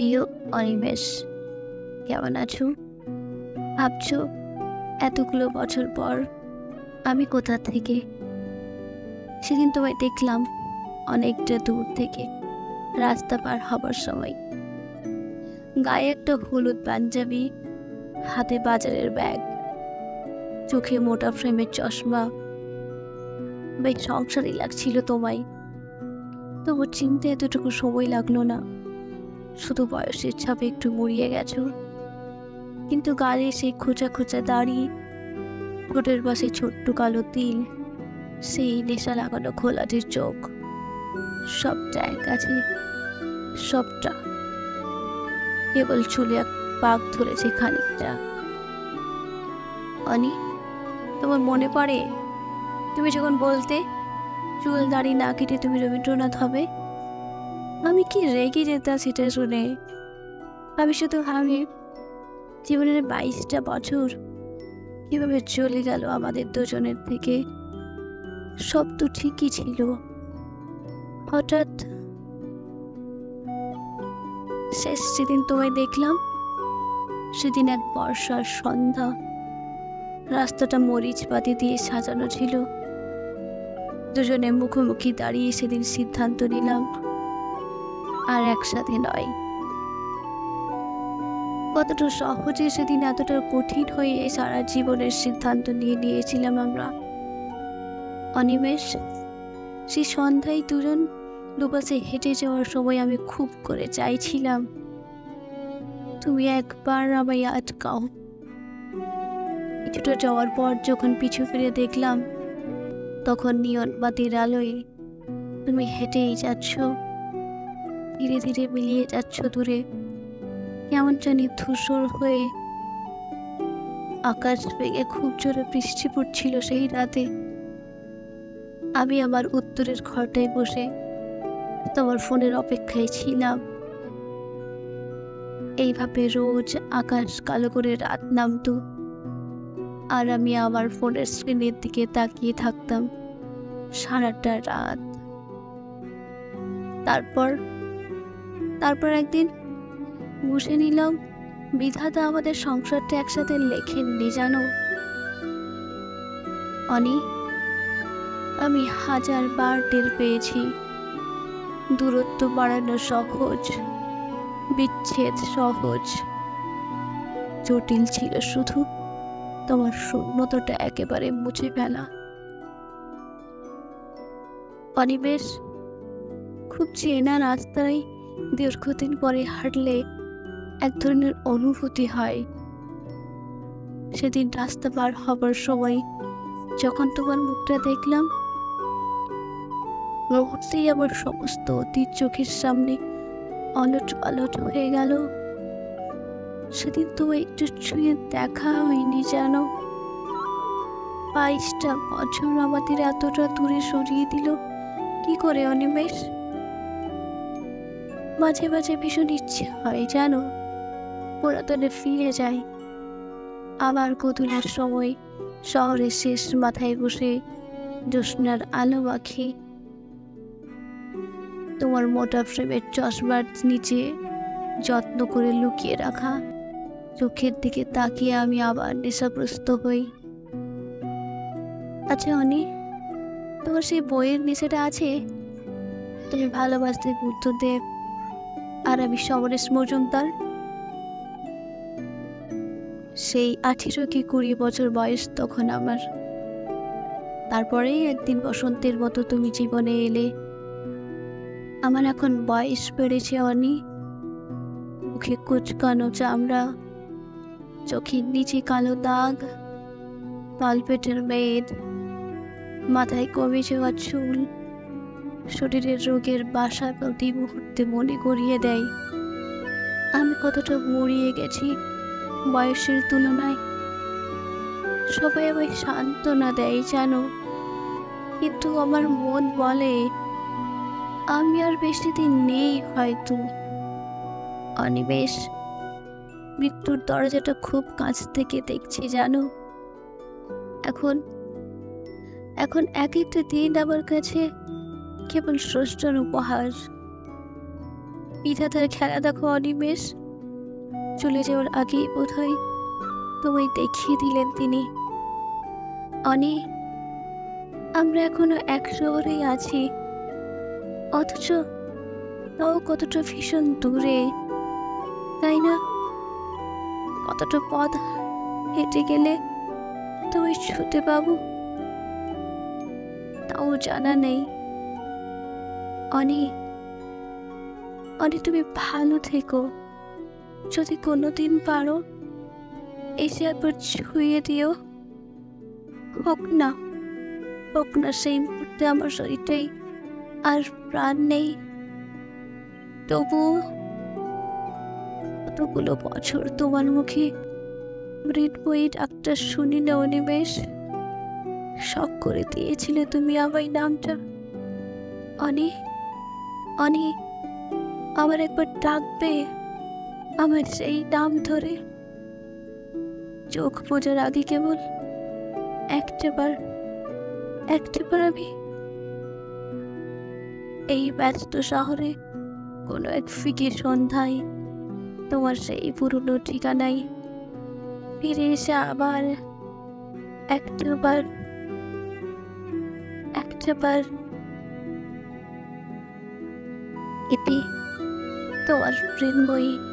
প্রিয় অনিমেষ, কেমন আছো? ভাবছো এতগুলো বছর পর আমি কোথা থেকে? সেদিন তোমায় দেখলাম অনেকটা দূর থেকে, রাস্তা পার হবার সময়। গায়ে একটা হলুদ পাঞ্জাবি, হাতে বাজারের ব্যাগ, চোখে মোটা ফ্রেমের চশমা। বেশ সংসারই লাগছিল তোমায়। তবু চিনতে এতটুকু সময় লাগলো না। শুধু বয়সের ছাপে একটু মুড়িয়ে গেছো, কিন্তু গালে সেই খোঁচা খোঁচা দাড়ি, ঠোঁটের পাশে ছোট্ট কালো তিল, সেই নেশা লাগানো ঘোলাটে চোখ, সবটা এক আছে, সবটা। কেবল চুলে এক পাক ধরেছে খানিকটা। অনি, তোমার মনে পড়ে তুমি যখন বলতে চুল দাড়ি না কেটে তুমি রবীন্দ্রনাথ হবে? আমি কি রেগে যেতাম সেটা শুনে। আমি শুধু ভাবি, জীবনের 22টা বছর কিভাবে চলে গেল আমাদের দুজনের থেকে। সব তো ঠিকই ছিল, হঠাৎ শেষ যেদিন তোমায় দেখলাম, সেদিন এক বর্ষার সন্ধ্যা। রাস্তাটা মরিচ পাতি দিয়ে সাজানো ছিল। দুজনে মুখোমুখি দাঁড়িয়ে সেদিন সিদ্ধান্ত নিলাম, আর একসাথে নয়। কতটা সহজে সেদিন এতটা কঠিন হয়ে সারা জীবনের সিদ্ধান্ত নিয়েছিলাম আমরা। অনিমেষ, সেই সন্ধ্যায় দুজন দুপাশে হেঁটে যাওয়ার সময় আমি খুব করে চাইছিলাম তুমি একবার আমায় আটকাও। কিছুটা যাওয়ার পর যখন পিছু ফিরে দেখলাম, তখন নিয়ন বাতির আলোয় তুমি হেঁটেই যাচ্ছ, ধীরে ধীরে মিলিয়ে যাচ্ছ দূরে। কেমন জানি ধূসর হয়ে আকাশ ভেঙে খুব জোরে বৃষ্টি পড়ছিল সেই রাতে। আমি আমার উত্তরের ঘরটায় বসে তোমার ফোনের অপেক্ষায় ছিলাম। এইভাবে রোজ আকাশ কালো করে রাত নামতো, আর আমি আমার ফোনের স্ক্রিনের দিকে তাকিয়ে থাকতাম সারাটা রাত। তারপর একদিন বসে নিলাম, বিধাতা আমাদের সংসারটা একসাথে লেখেননি জানো অনি। আমি 1000বার টের পেয়েছি, দূরত্ব বাড়ানো সহজ, বিচ্ছেদ সহজ, জটিল ছিল শুধু তোমার শূন্যতাটা একেবারে মুছে ফেলা। অনিমেষ, খুব চেনা রাস্তায় দীর্ঘদিন পরে হাঁটলে এক ধরনের অনুভূতি হয়। সেদিন রাস্তা পার হবার সময় যখন তোমার মুখটা দেখলাম, মুহূর্তেই আমার সমস্ত অতীত চোখের সামনে অলট পালট হয়ে গেল। সেদিন তোমায় একটু ছুঁয়ে দেখা হয়নি জানো। 22টা বছর আমাদের এতটা দূরে সরিয়ে দিল কি করে অনিমেষ? মাঝে মাঝে ভীষণ ইচ্ছে হয় জানো, পুরাতনে ফিরে যায়। আবার গোধূলির সময় শহরের শেষ মাথায় বসে জ্যোৎস্নার আলো মাখি, তোমার মোটা ফ্রেমের চশমার নিচে যত্ন করে লুকিয়ে রাখা চোখের দিকে তাকিয়ে আমি আবার নেশাগ্রস্ত হই। আচ্ছা অনি, তোমার সেই বইয়ের নেশাটা আছে? তুমি ভালোবাসতে বুদ্ধদেব, আর আমি সমরেশ মজুমদার। সেই 18 কি 20 বছর বয়স তখন আমার। তারপরেই একদিন বসন্তের মতো তুমি জীবনে এলে। আমার এখন বয়স বেড়েছে অনি, মুখে কুচকানো চামড়া, চোখের নিচে কালো দাগ, তলপেটের মেদ, মাথায় কমে যাওয়া চুল, শরীরের রোগের বাসা প্রতি মুহূর্তে মনে করিয়ে দেয় আমি কতটা মরিয়ে গেছি বয়সের তুলনায়। সবাই আমায় সান্ত্বনা দেয় জানো, কিন্তু আমার মন বলে আমি আর বেশি দিন নেই হয়তো। অনিমেষ, মৃত্যুর দরজাটা খুব কাছ থেকে দেখছি জানো। এখন এক একটা দিন আমার কাছে কেবল স্রষ্টার উপহার। বিধাতার খেলা দেখো অনিমেষ। চলে যাওয়ার আগেই বোধহয় তোমায় দেখিয়ে দিলেন তিনি। অনি, আমরা এখনো এক শহরেই আছি, অথচ তাও কতটা ভীষণ দূরে, তাই না? কতটা পথ হেঁটে গেলে তোমায় ছুতে পাবো তাও জানা নেই। অনি, অনি তুমি ভালো থেকো। যদি কোনোদিন পারো এসে একবার ছুঁয়ে দিও। হোক না, হোক না সেই মুহূর্তে আমার শরীরটাই আর প্রাণ নেই, তবুও কতগুলো বছর তোমার মুখে মৃন্ময়ী ডাক্তার শুনি না অনিমেষ। শখ করে দিয়েছিলে তুমি আমায় নামটা। অনি, অনি, আমার একবার ডাকবে আমার সেই নাম ধরে? চোখ বোঝার আগে কেবল একটাবার আমি এই ব্যস্ত শহরে কোনো এক ফিকে সন্ধ্যায় তোমার সেই পুরনো ঠিকানায় ফিরে এসে আবার একটাবার এটি তোমার মৃন্ময়ী।